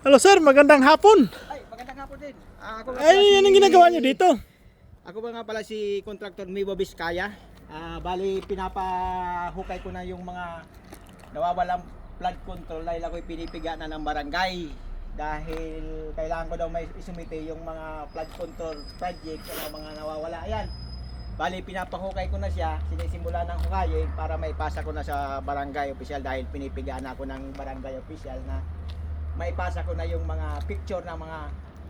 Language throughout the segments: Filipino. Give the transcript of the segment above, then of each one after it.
Hello sir, magandang hapon. Ay, magandang hapon din. Ako nga pala Ay, anong ginagawa nyo dito? Ako ba nga pala si Contractor Mibo Vizcaya. Bali, pinapahukay ko na yung mga nawawalang flood control dahil ako'y pinipiga na ng barangay. Dahil kailangan ko daw may isumite yung mga flood control project na mga nawawala. Ayan. Bali, pinapahukay ko na siya. Sinisimula ng hukayin para maipasa ko na sa barangay official dahil pinipigaan ako ng barangay official na maipasa ko na yung mga picture ng mga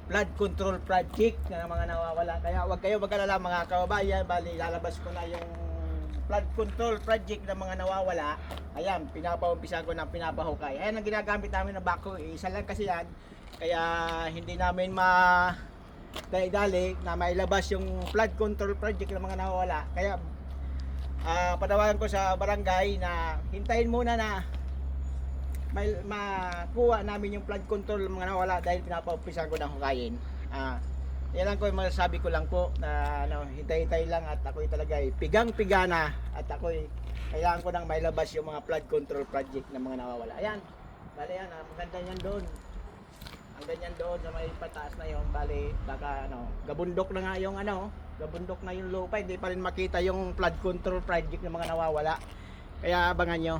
flood control project na mga nawawala. Kaya wag kayo mag-alala mga kababayan, bali lalabas ko na yung flood control project ng mga nawawala. Ayan, pinapaumpisa ko ng pinapahukay. Ayan ang ginagamit namin na backhoe, isa lang kasi yan. Kaya hindi namin dali na mailabas yung flood control project ng mga nawawala. Kaya panawagan ko sa barangay na hintayin muna na may makuha namin yung flood control ng mga nawala dahil pinapaupisan ko ng hukayin. Yan lang ko, masasabi ko lang po na hintay-hintay lang at ako'y talaga pigang-piga na at ako'y kailangan ko nang mailabas yung mga flood control project ng mga nawawala. Ayan, bali yan, maganda yan doon. Ang ganyan doon sa may pataas na yung bali, baka gabundok na nga yung gabundok na yung lupa, hindi pa rin makita yung flood control project ng mga nawawala. Kaya abangan nyo.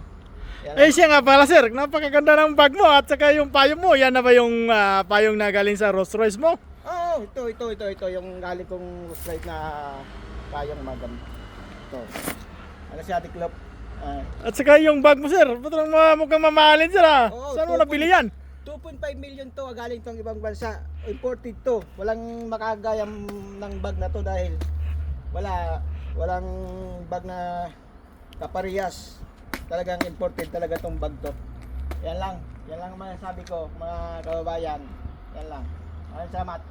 Eh siya nga pala sir, napakaganda ng bag mo at saka yung payong mo. Yan na ba yung payong na galing sa Rolls Royce mo? Oh, ito yung galing kong straight na payong maganda. Ito. Ano siya, tiklop? At saka yung bag mo sir, mukhang mamahalin sir ha. Oo, Saan mo nabili yan? 2.5 million to, galing tong ibang bansa. Imported to. Walang makagayam ng bag na to dahil walang bag na kaparehas. Talagang imported talaga tong bag to. Yan lang ang masasabi ko mga kababayan. Yan lang. Maraming salamat.